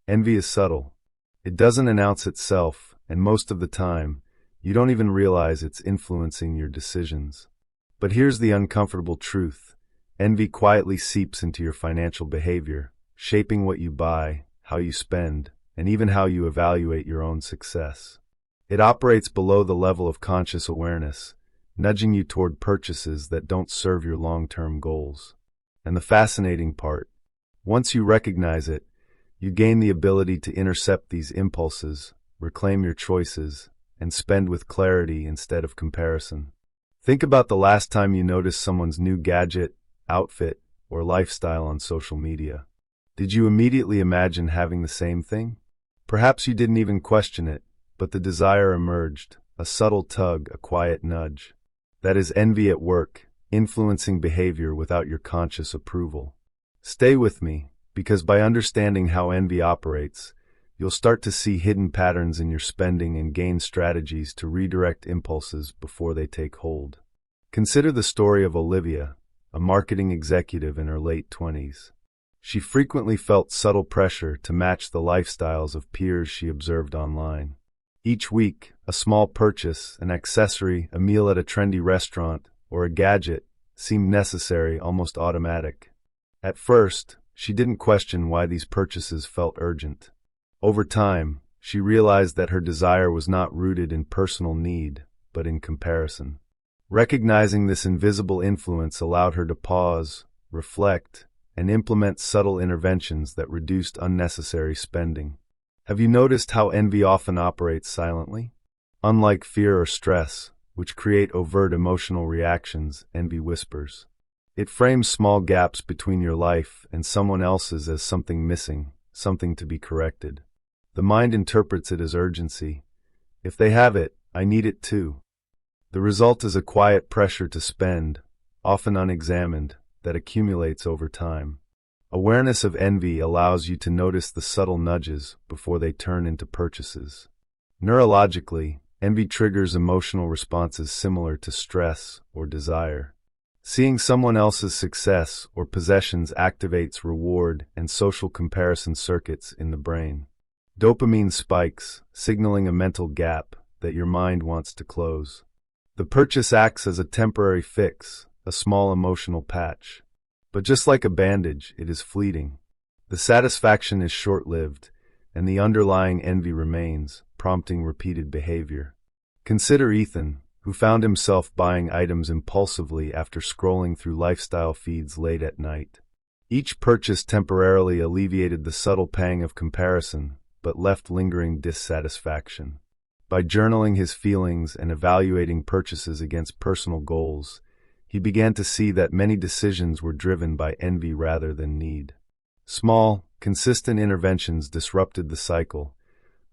Envy is subtle. It doesn't announce itself, and most of the time, you don't even realize it's influencing your decisions. But here's the uncomfortable truth. Envy quietly seeps into your financial behavior, shaping what you buy, how you spend, and even how you evaluate your own success. It operates below the level of conscious awareness, nudging you toward purchases that don't serve your long-term goals. And the fascinating part, once you recognize it, you gain the ability to intercept these impulses, reclaim your choices, and spend with clarity instead of comparison. Think about the last time you noticed someone's new gadget, outfit, or lifestyle on social media. Did you immediately imagine having the same thing? Perhaps you didn't even question it, but the desire emerged, a subtle tug, a quiet nudge. That is envy at work, influencing behavior without your conscious approval. Stay with me, because by understanding how envy operates, you'll start to see hidden patterns in your spending and gain strategies to redirect impulses before they take hold. Consider the story of Olivia, a marketing executive in her late 20s. She frequently felt subtle pressure to match the lifestyles of peers she observed online. Each week, a small purchase, an accessory, a meal at a trendy restaurant, or a gadget seemed necessary, almost automatic. At first, she didn't question why these purchases felt urgent. Over time, she realized that her desire was not rooted in personal need, but in comparison. Recognizing this invisible influence allowed her to pause, reflect, and implement subtle interventions that reduced unnecessary spending. Have you noticed how envy often operates silently? Unlike fear or stress, which create overt emotional reactions, envy whispers. It frames small gaps between your life and someone else's as something missing, something to be corrected. The mind interprets it as urgency. If they have it, I need it too. The result is a quiet pressure to spend, often unexamined, that accumulates over time. Awareness of envy allows you to notice the subtle nudges before they turn into purchases. Neurologically, envy triggers emotional responses similar to stress or desire. Seeing someone else's success or possessions activates reward and social comparison circuits in the brain. Dopamine spikes, signaling a mental gap that your mind wants to close. The purchase acts as a temporary fix, a small emotional patch. But just like a bandage, it is fleeting. The satisfaction is short-lived, and the underlying envy remains, prompting repeated behavior. Consider Ethan, who found himself buying items impulsively after scrolling through lifestyle feeds late at night. Each purchase temporarily alleviated the subtle pang of comparison, but left lingering dissatisfaction. By journaling his feelings and evaluating purchases against personal goals, he began to see that many decisions were driven by envy rather than need. Small, consistent interventions disrupted the cycle,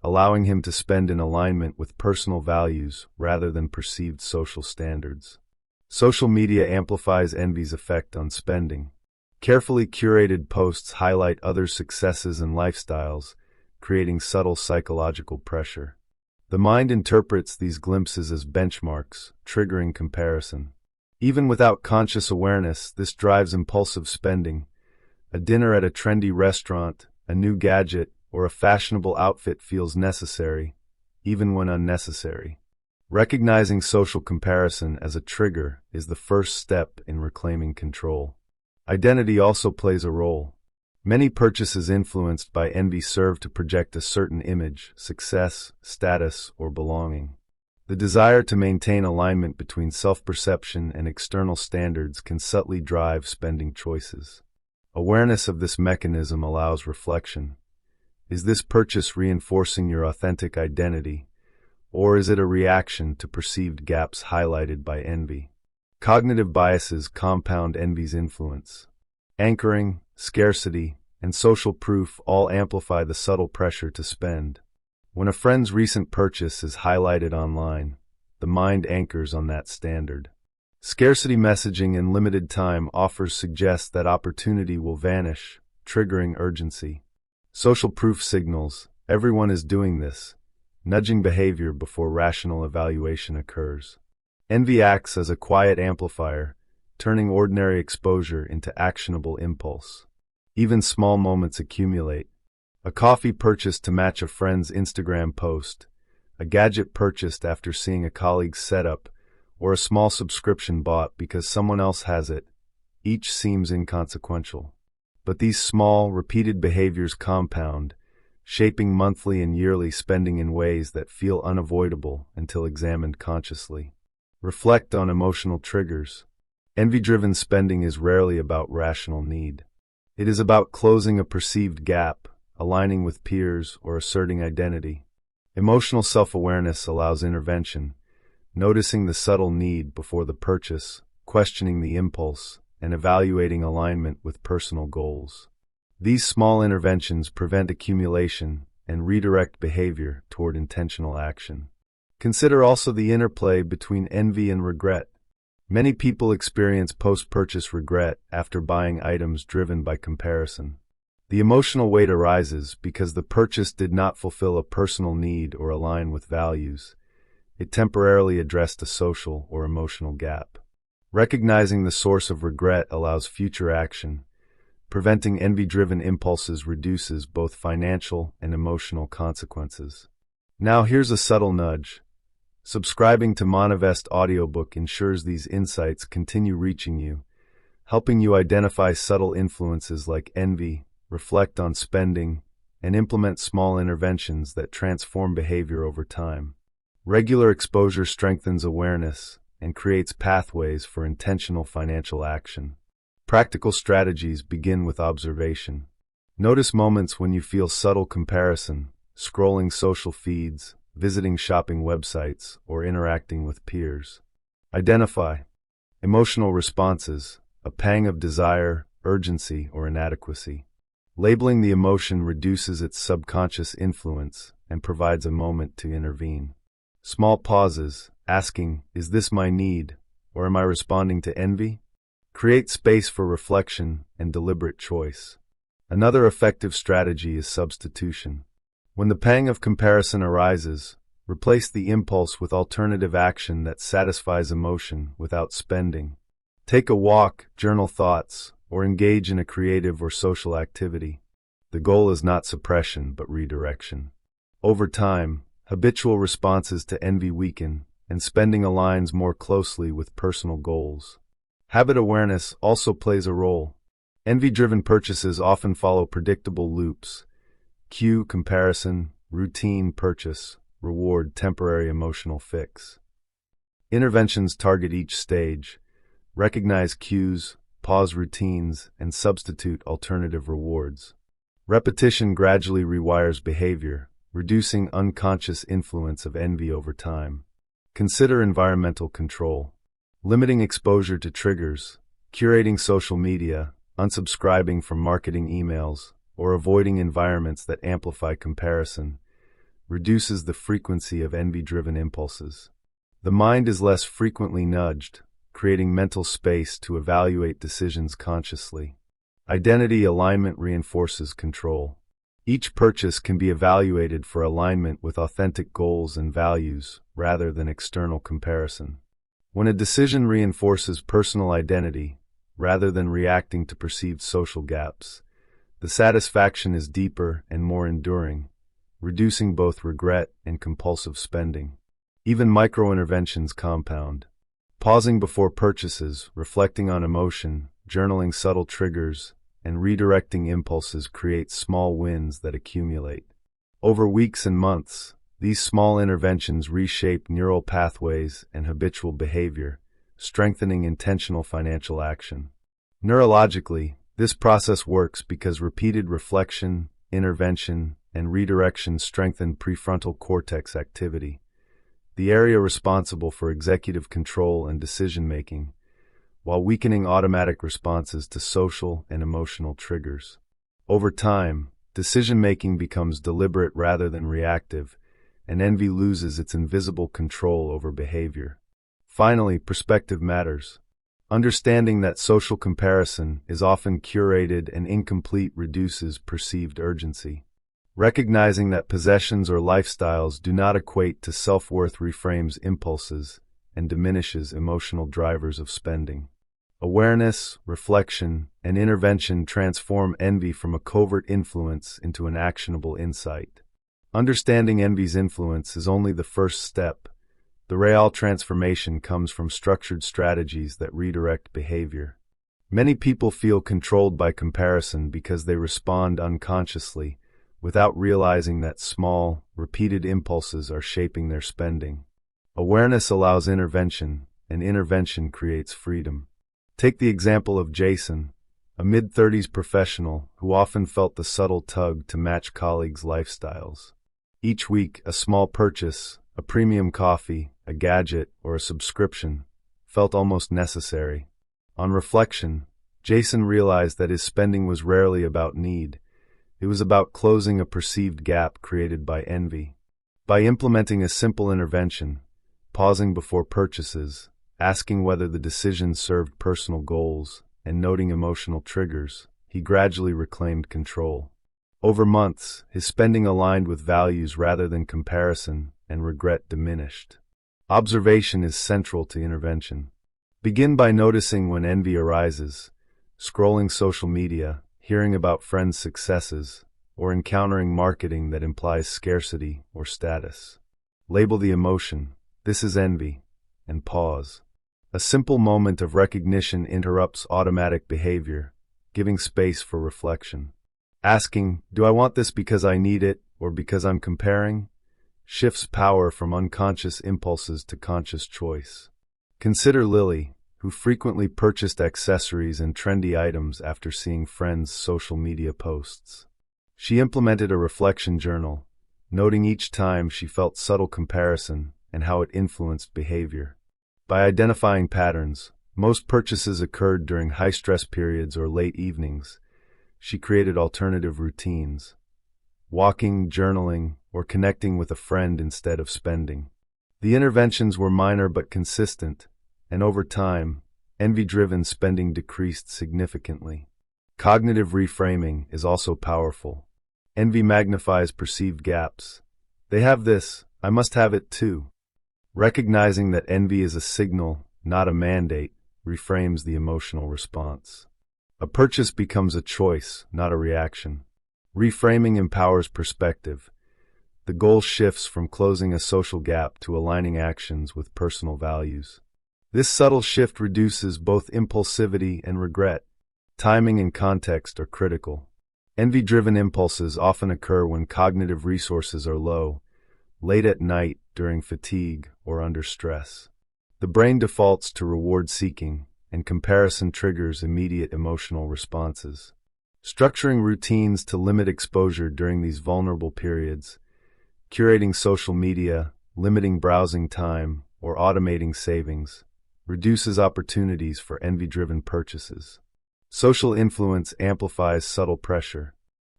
allowing him to spend in alignment with personal values rather than perceived social standards. Social media amplifies envy's effect on spending. Carefully curated posts highlight others' successes and lifestyles, creating subtle psychological pressure. The mind interprets these glimpses as benchmarks, triggering comparison. Even without conscious awareness, this drives impulsive spending. A dinner at a trendy restaurant, a new gadget, or a fashionable outfit feels necessary, even when unnecessary. Recognizing social comparison as a trigger is the first step in reclaiming control. Identity also plays a role. Many purchases influenced by envy serve to project a certain image, success, status, or belonging. The desire to maintain alignment between self-perception and external standards can subtly drive spending choices. Awareness of this mechanism allows reflection. Is this purchase reinforcing your authentic identity, or is it a reaction to perceived gaps highlighted by envy? Cognitive biases compound envy's influence. Anchoring, scarcity, and social proof all amplify the subtle pressure to spend. When a friend's recent purchase is highlighted online, the mind anchors on that standard. Scarcity messaging and limited time offers suggest that opportunity will vanish, triggering urgency. Social proof signals, everyone is doing this, nudging behavior before rational evaluation occurs. Envy acts as a quiet amplifier, turning ordinary exposure into actionable impulse. Even small moments accumulate. A coffee purchased to match a friend's Instagram post, a gadget purchased after seeing a colleague's setup, or a small subscription bought because someone else has it, each seems inconsequential. But these small, repeated behaviors compound, shaping monthly and yearly spending in ways that feel unavoidable until examined consciously. Reflect on emotional triggers. Envy-driven spending is rarely about rational need. It is about closing a perceived gap, aligning with peers, or asserting identity. Emotional self-awareness allows intervention, noticing the subtle need before the purchase, questioning the impulse, and evaluating alignment with personal goals. These small interventions prevent accumulation and redirect behavior toward intentional action. Consider also the interplay between envy and regret. Many people experience post-purchase regret after buying items driven by comparison. The emotional weight arises because the purchase did not fulfill a personal need or align with values. It temporarily addressed a social or emotional gap. Recognizing the source of regret allows future action. Preventing envy-driven impulses reduces both financial and emotional consequences. Now here's a subtle nudge. Subscribing to Monivest Audiobook ensures these insights continue reaching you, helping you identify subtle influences like envy, reflect on spending, and implement small interventions that transform behavior over time. Regular exposure strengthens awareness and creates pathways for intentional financial action. Practical strategies begin with observation. Notice moments when you feel subtle comparison, scrolling social feeds, visiting shopping websites, or interacting with peers. Identify emotional responses, a pang of desire, urgency, or inadequacy. Labeling the emotion reduces its subconscious influence and provides a moment to intervene. Small pauses, asking, "Is this my need, or am I responding to envy?" Create space for reflection and deliberate choice. Another effective strategy is substitution. When the pang of comparison arises, replace the impulse with alternative action that satisfies emotion without spending. Take a walk, journal thoughts, or engage in a creative or social activity. The goal is not suppression, but redirection. Over time, habitual responses to envy weaken, and spending aligns more closely with personal goals. Habit awareness also plays a role. Envy-driven purchases often follow predictable loops: cue, comparison, routine, purchase, reward, temporary emotional fix. Interventions target each stage, recognize cues, pause routines, and substitute alternative rewards. Repetition gradually rewires behavior, reducing unconscious influence of envy over time. Consider environmental control. Limiting exposure to triggers, curating social media, unsubscribing from marketing emails, or avoiding environments that amplify comparison reduces the frequency of envy-driven impulses. The mind is less frequently nudged, creating mental space to evaluate decisions consciously. Identity alignment reinforces control. Each purchase can be evaluated for alignment with authentic goals and values rather than external comparison. When a decision reinforces personal identity, rather than reacting to perceived social gaps, the satisfaction is deeper and more enduring, reducing both regret and compulsive spending. Even micro-interventions compound. Pausing before purchases, reflecting on emotion, journaling subtle triggers, and redirecting impulses create small wins that accumulate. Over weeks and months, these small interventions reshape neural pathways and habitual behavior, strengthening intentional financial action. Neurologically, this process works because repeated reflection, intervention, and redirection strengthen prefrontal cortex activity, the area responsible for executive control and decision-making, while weakening automatic responses to social and emotional triggers. Over time, decision-making becomes deliberate rather than reactive, and envy loses its invisible control over behavior. Finally, perspective matters. Understanding that social comparison is often curated and incomplete reduces perceived urgency. Recognizing that possessions or lifestyles do not equate to self-worth reframes impulses and diminishes emotional drivers of spending. Awareness, reflection, and intervention transform envy from a covert influence into an actionable insight. Understanding envy's influence is only the first step. The real transformation comes from structured strategies that redirect behavior. Many people feel controlled by comparison because they respond unconsciously, without realizing that small, repeated impulses are shaping their spending. Awareness allows intervention, and intervention creates freedom. Take the example of Jason, a mid-30s professional who often felt the subtle tug to match colleagues' lifestyles. Each week, a small purchase, a premium coffee, a gadget, or a subscription, felt almost necessary. On reflection, Jason realized that his spending was rarely about need. It was about closing a perceived gap created by envy. By implementing a simple intervention, pausing before purchases, asking whether the decision served personal goals, and noting emotional triggers, he gradually reclaimed control. Over months, his spending aligned with values rather than comparison, and regret diminished. Observation is central to intervention. Begin by noticing when envy arises, scrolling social media, hearing about friends' successes, or encountering marketing that implies scarcity or status. Label the emotion, "This is envy," and pause. A simple moment of recognition interrupts automatic behavior, giving space for reflection. Asking, "Do I want this because I need it or because I'm comparing?" shifts power from unconscious impulses to conscious choice. Consider Lily, who frequently purchased accessories and trendy items after seeing friends' social media posts. She implemented a reflection journal, noting each time she felt subtle comparison and how it influenced behavior. By identifying patterns, most purchases occurred during high-stress periods or late evenings. She created alternative routines, walking, journaling, or connecting with a friend instead of spending. The interventions were minor but consistent, and over time, envy-driven spending decreased significantly. Cognitive reframing is also powerful. Envy magnifies perceived gaps. "They have this, I must have it too." Recognizing that envy is a signal, not a mandate, reframes the emotional response. A purchase becomes a choice, not a reaction. Reframing empowers perspective. The goal shifts from closing a social gap to aligning actions with personal values. This subtle shift reduces both impulsivity and regret. Timing and context are critical. Envy-driven impulses often occur when cognitive resources are low, late at night, during fatigue, or under stress. The brain defaults to reward-seeking, and comparison triggers immediate emotional responses. Structuring routines to limit exposure during these vulnerable periods, curating social media, limiting browsing time, or automating savings, reduces opportunities for envy-driven purchases. Social influence amplifies subtle pressure.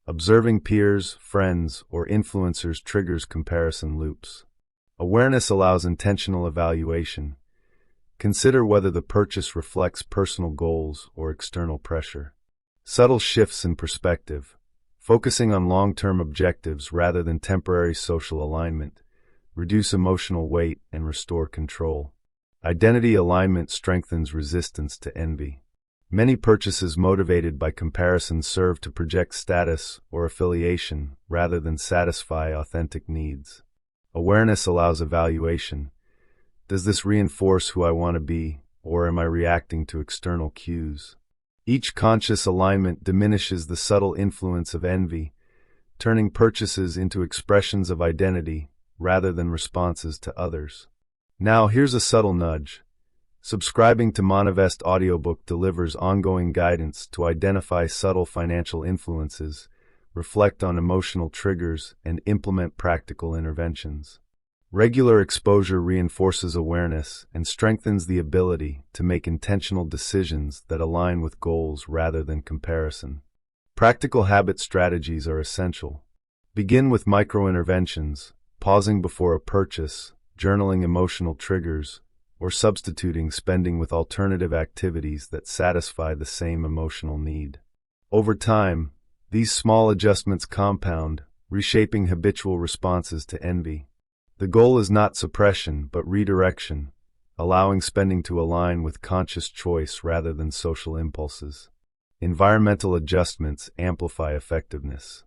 Observing peers, friends, or influencers triggers comparison loops. Awareness allows intentional evaluation. Consider whether the purchase reflects personal goals or external pressure. Subtle shifts in perspective, focusing on long-term objectives rather than temporary social alignment, reduce emotional weight and restore control. Identity alignment strengthens resistance to envy. Many purchases motivated by comparison serve to project status or affiliation rather than satisfy authentic needs. Awareness allows evaluation. Does this reinforce who I want to be, or am I reacting to external cues? Each conscious alignment diminishes the subtle influence of envy, turning purchases into expressions of identity rather than responses to others. Now, here's a subtle nudge. Subscribing to Monivest Audiobook delivers ongoing guidance to identify subtle financial influences, reflect on emotional triggers, and implement practical interventions. Regular exposure reinforces awareness and strengthens the ability to make intentional decisions that align with goals rather than comparison. Practical habit strategies are essential. Begin with micro-interventions, pausing before a purchase, journaling emotional triggers, or substituting spending with alternative activities that satisfy the same emotional need. Over time, these small adjustments compound, reshaping habitual responses to envy. The goal is not suppression, but redirection, allowing spending to align with conscious choice rather than social impulses. Environmental adjustments amplify effectiveness.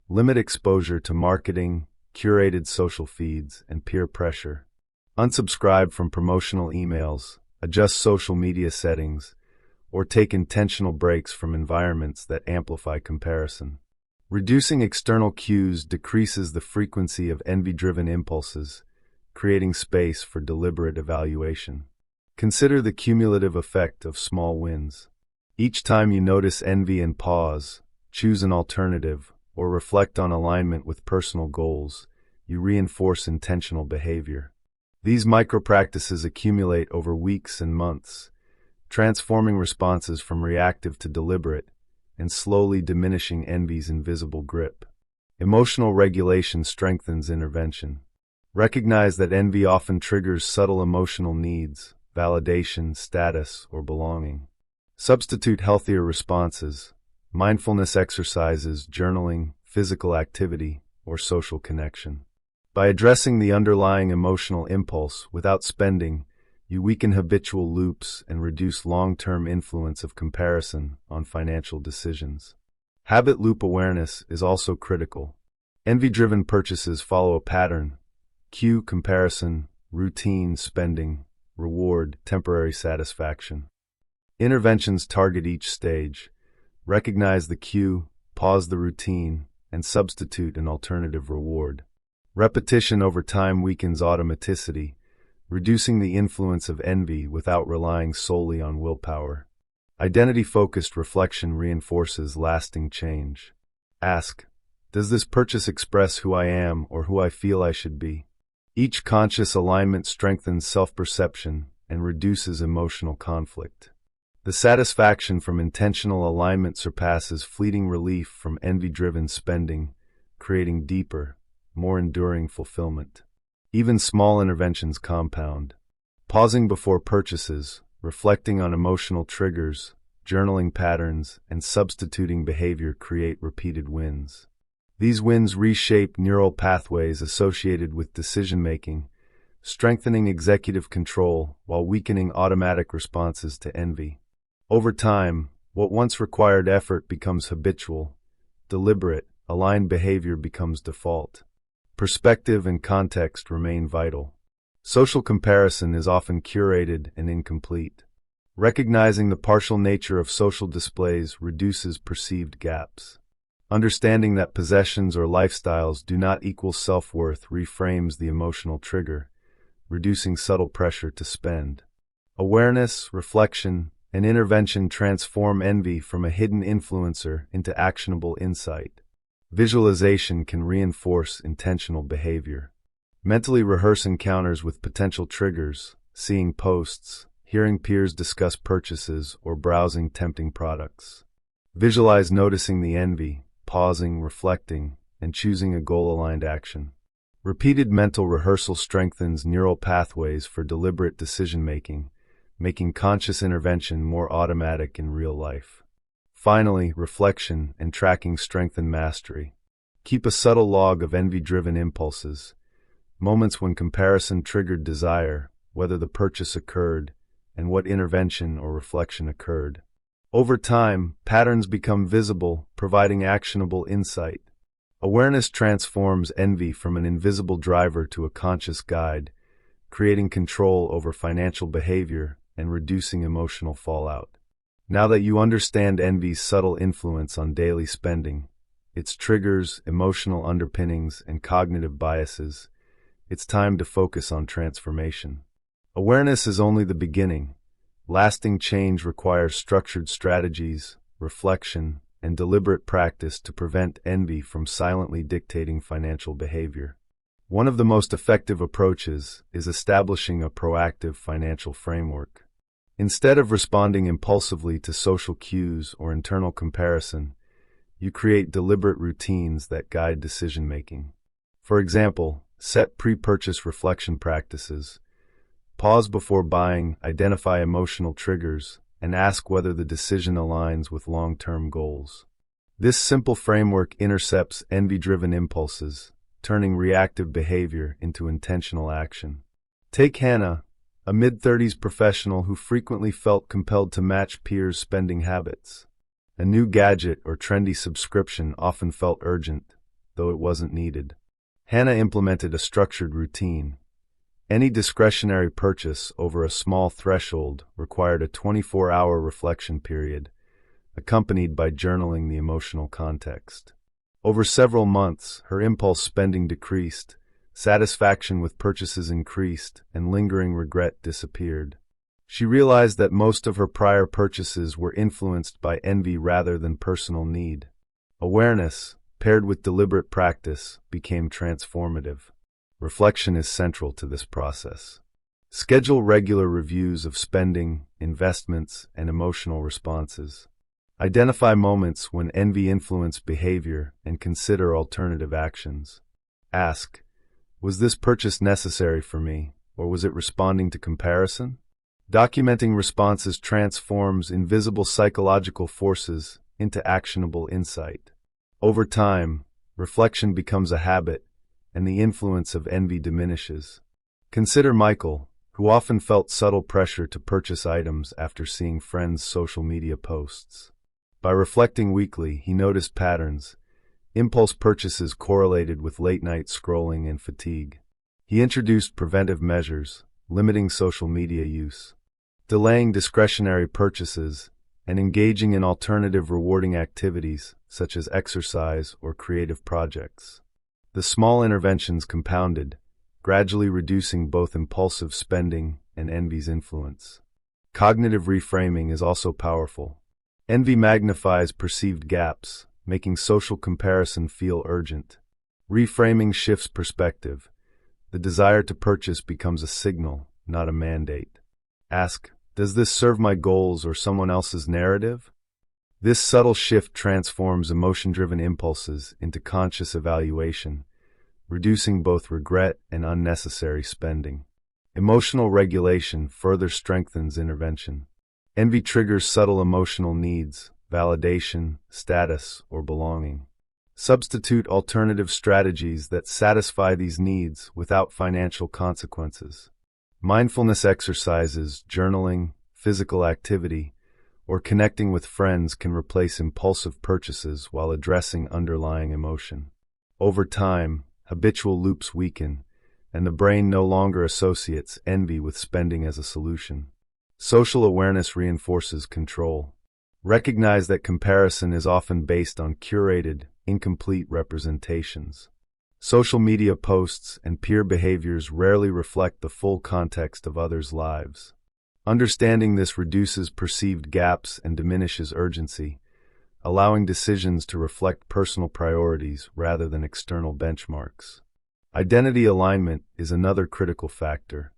Limit exposure to marketing, curated social feeds, and peer pressure. Unsubscribe from promotional emails, adjust social media settings, or take intentional breaks from environments that amplify comparison. Reducing external cues decreases the frequency of envy-driven impulses, creating space for deliberate evaluation. Consider the cumulative effect of small wins. Each time you notice envy and pause, choose an alternative, or reflect on alignment with personal goals, you reinforce intentional behavior. These micro-practices accumulate over weeks and months, transforming responses from reactive to deliberate, and slowly diminishing envy's invisible grip. Emotional regulation strengthens intervention. Recognize that envy often triggers subtle emotional needs, validation, status, or belonging. Substitute healthier responses, mindfulness exercises, journaling, physical activity, or social connection. By addressing the underlying emotional impulse without spending, you weaken habitual loops and reduce long-term influence of comparison on financial decisions. Habit loop awareness is also critical. Envy-driven purchases follow a pattern: cue, comparison, routine, spending, reward, temporary satisfaction. Interventions target each stage. Recognize the cue, pause the routine, and substitute an alternative reward. Repetition over time weakens automaticity, reducing the influence of envy without relying solely on willpower. Identity-focused reflection reinforces lasting change. Ask, does this purchase express who I am or who I feel I should be? Each conscious alignment strengthens self-perception and reduces emotional conflict. The satisfaction from intentional alignment surpasses fleeting relief from envy-driven spending, creating deeper, more enduring fulfillment. Even small interventions compound. Pausing before purchases, reflecting on emotional triggers, journaling patterns, and substituting behavior create repeated wins. These wins reshape neural pathways associated with decision-making, strengthening executive control while weakening automatic responses to envy. Over time, what once required effort becomes habitual. Deliberate, aligned behavior becomes default. Perspective and context remain vital. Social comparison is often curated and incomplete. Recognizing the partial nature of social displays reduces perceived gaps. Understanding that possessions or lifestyles do not equal self-worth reframes the emotional trigger, reducing subtle pressure to spend. Awareness, reflection, and intervention transform envy from a hidden influencer into actionable insight. Visualization can reinforce intentional behavior. Mentally rehearse encounters with potential triggers, seeing posts, hearing peers discuss purchases, or browsing tempting products. Visualize noticing the envy, pausing, reflecting, and choosing a goal-aligned action. Repeated mental rehearsal strengthens neural pathways for deliberate decision-making, making conscious intervention more automatic in real life. Finally, reflection and tracking strengthen mastery. Keep a subtle log of envy-driven impulses, moments when comparison triggered desire, whether the purchase occurred, and what intervention or reflection occurred. Over time, patterns become visible, providing actionable insight. Awareness transforms envy from an invisible driver to a conscious guide, creating control over financial behavior and reducing emotional fallout. Now that you understand envy's subtle influence on daily spending, its triggers, emotional underpinnings, and cognitive biases, it's time to focus on transformation. Awareness is only the beginning. Lasting change requires structured strategies, reflection, and deliberate practice to prevent envy from silently dictating financial behavior. One of the most effective approaches is establishing a proactive financial framework. Instead of responding impulsively to social cues or internal comparison, you create deliberate routines that guide decision-making. For example, set pre-purchase reflection practices. Pause before buying, identify emotional triggers, and ask whether the decision aligns with long-term goals. This simple framework intercepts envy-driven impulses, turning reactive behavior into intentional action. Take Hannah, a mid-30s professional who frequently felt compelled to match peers' spending habits. A new gadget or trendy subscription often felt urgent, though it wasn't needed. Hannah implemented a structured routine. Any discretionary purchase over a small threshold required a 24-hour reflection period, accompanied by journaling the emotional context. Over several months, her impulse spending decreased, satisfaction with purchases increased, and lingering regret disappeared. She realized that most of her prior purchases were influenced by envy rather than personal need. Awareness, paired with deliberate practice, became transformative. Reflection is central to this process. Schedule regular reviews of spending, investments, and emotional responses. Identify moments when envy influenced behavior and consider alternative actions. Ask, was this purchase necessary for me, or was it responding to comparison? Documenting responses transforms invisible psychological forces into actionable insight. Over time, reflection becomes a habit, and the influence of envy diminishes. Consider Michael, who often felt subtle pressure to purchase items after seeing friends' social media posts. By reflecting weekly, he noticed patterns. Impulse purchases correlated with late-night scrolling and fatigue. He introduced preventive measures, limiting social media use, delaying discretionary purchases, and engaging in alternative rewarding activities such as exercise or creative projects. The small interventions compounded, gradually reducing both impulsive spending and envy's influence. Cognitive reframing is also powerful. Envy magnifies perceived gaps, making social comparison feel urgent. Reframing shifts perspective. The desire to purchase becomes a signal, not a mandate. Ask, does this serve my goals or someone else's narrative? This subtle shift transforms emotion-driven impulses into conscious evaluation, reducing both regret and unnecessary spending. Emotional regulation further strengthens intervention. Envy triggers subtle emotional needs, validation, status, or belonging. Substitute alternative strategies that satisfy these needs without financial consequences. Mindfulness exercises, journaling, physical activity, or connecting with friends can replace impulsive purchases while addressing underlying emotion. Over time, habitual loops weaken, and the brain no longer associates envy with spending as a solution. Social awareness reinforces control. Recognize that comparison is often based on curated, incomplete representations. Social media posts and peer behaviors rarely reflect the full context of others' lives. Understanding this reduces perceived gaps and diminishes urgency, allowing decisions to reflect personal priorities rather than external benchmarks. Identity alignment is another critical factor.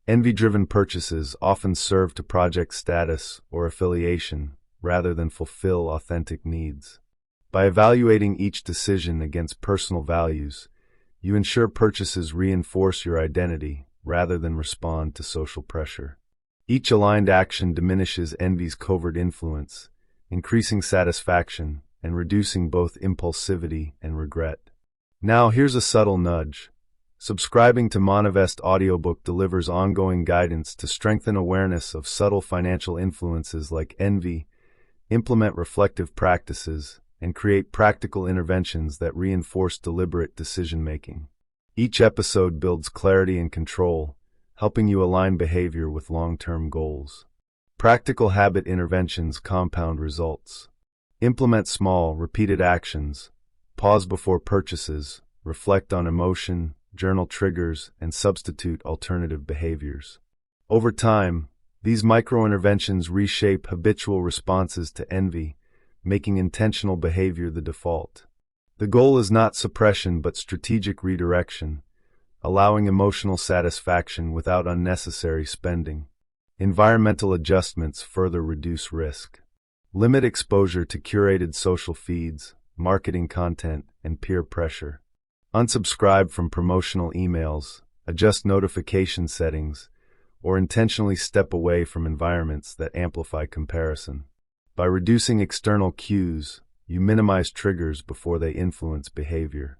Envy-driven purchases often serve to project status or affiliation rather than fulfill authentic needs. By evaluating each decision against personal values, you ensure purchases reinforce your identity rather than respond to social pressure. Each aligned action diminishes envy's covert influence, increasing satisfaction and reducing both impulsivity and regret. Now here's a subtle nudge. Subscribing to Monivest Audiobook delivers ongoing guidance to strengthen awareness of subtle financial influences like envy, implement reflective practices, and create practical interventions that reinforce deliberate decision-making. Each episode builds clarity and control, helping you align behavior with long-term goals. Practical habit interventions compound results. Implement small, repeated actions, pause before purchases, reflect on emotion, journal triggers, and substitute alternative behaviors. Over time, these micro-interventions reshape habitual responses to envy, making intentional behavior the default. The goal is not suppression but strategic redirection, allowing emotional satisfaction without unnecessary spending. Environmental adjustments further reduce risk. Limit exposure to curated social feeds, marketing content, and peer pressure. Unsubscribe from promotional emails, adjust notification settings, or intentionally step away from environments that amplify comparison. By reducing external cues, you minimize triggers before they influence behavior.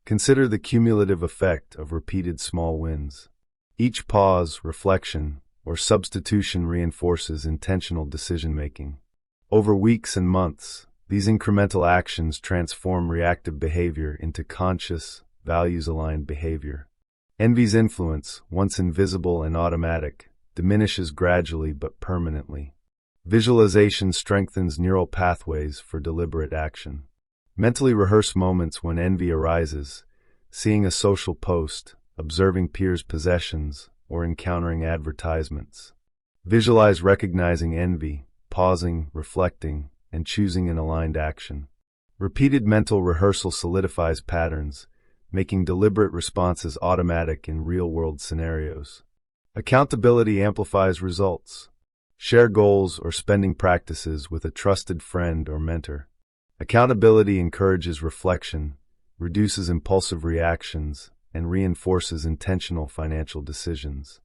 Consider the cumulative effect of repeated small wins. Each pause, reflection, or substitution reinforces intentional decision-making. Over weeks and months, these incremental actions transform reactive behavior into conscious, values-aligned behavior. Envy's influence, once invisible and automatic, diminishes gradually but permanently. Visualization strengthens neural pathways for deliberate action. Mentally rehearse moments when envy arises, seeing a social post, observing peers' possessions, or encountering advertisements. Visualize recognizing envy, pausing, reflecting, and choosing an aligned action. Repeated mental rehearsal solidifies patterns, making deliberate responses automatic in real-world scenarios. Accountability amplifies results. Share goals or spending practices with a trusted friend or mentor. Accountability encourages reflection, reduces impulsive reactions, and reinforces intentional financial decisions.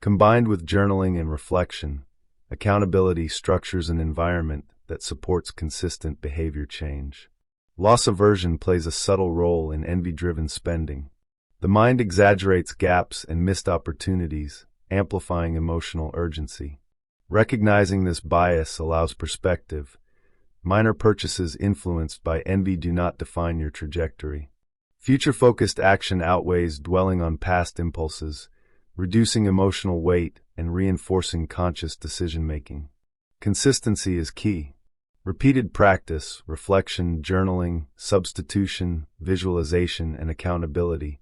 Combined with journaling and reflection, accountability structures an environment that supports consistent behavior change. Loss aversion plays a subtle role in envy-driven spending. The mind exaggerates gaps and missed opportunities, amplifying emotional urgency. Recognizing this bias allows perspective. Minor purchases influenced by envy do not define your trajectory. Future-focused action outweighs dwelling on past impulses, reducing emotional weight and reinforcing conscious decision-making. Consistency is key. Repeated practice, reflection, journaling, substitution, visualization, and accountability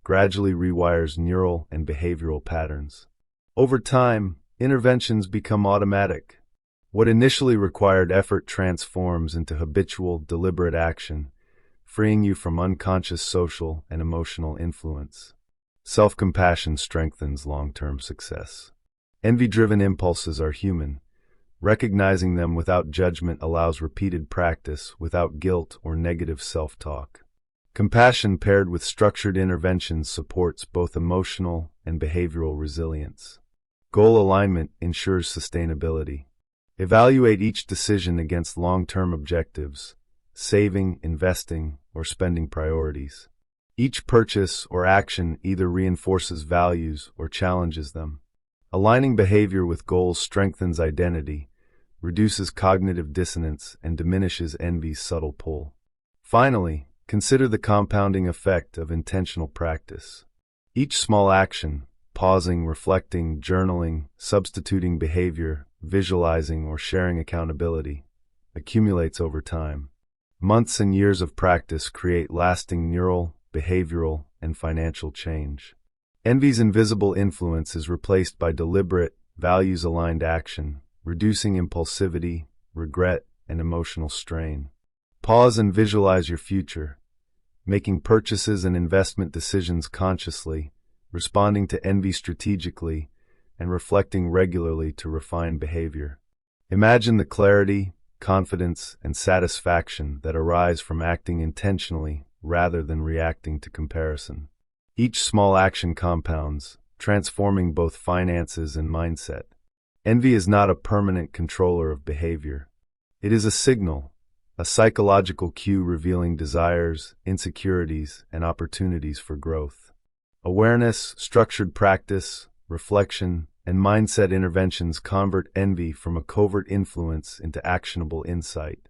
gradually rewires neural and behavioral patterns. Over time, interventions become automatic. What initially required effort transforms into habitual, deliberate action, freeing you from unconscious social and emotional influence. Self-compassion strengthens long-term success. Envy-driven impulses are human. Recognizing them without judgment allows repeated practice without guilt or negative self-talk. Compassion paired with structured interventions supports both emotional and behavioral resilience. Goal alignment ensures sustainability. Evaluate each decision against long-term objectives, saving, investing, or spending priorities. Each purchase or action either reinforces values or challenges them. Aligning behavior with goals strengthens identity, reduces cognitive dissonance, and diminishes envy's subtle pull. Finally, consider the compounding effect of intentional practice. Each small action, pausing, reflecting, journaling, substituting behavior, visualizing, or sharing accountability, accumulates over time. Months and years of practice create lasting neural, behavioral, and financial change. Envy's invisible influence is replaced by deliberate, values-aligned action, reducing impulsivity, regret, and emotional strain. Pause and visualize your future, making purchases and investment decisions consciously, responding to envy strategically, and reflecting regularly to refine behavior. Imagine the clarity, confidence, and satisfaction that arise from acting intentionally rather than reacting to comparison. Each small action compounds, transforming both finances and mindset. Envy is not a permanent controller of behavior. It is a signal, a psychological cue revealing desires, insecurities, and opportunities for growth. Awareness, structured practice, reflection, and mindset interventions convert envy from a covert influence into actionable insight.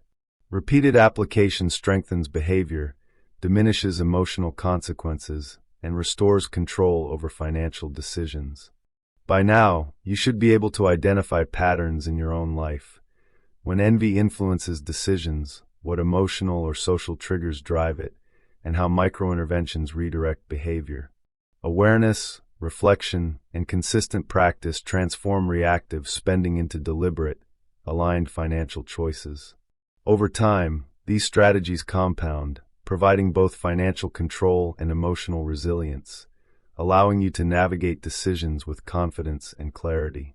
Repeated application strengthens behavior, diminishes emotional consequences, and restores control over financial decisions. By now, you should be able to identify patterns in your own life. When envy influences decisions, what emotional or social triggers drive it, and how micro-interventions redirect behavior. Awareness, reflection, and consistent practice transform reactive spending into deliberate, aligned financial choices. Over time, these strategies compound, providing both financial control and emotional resilience, allowing you to navigate decisions with confidence and clarity.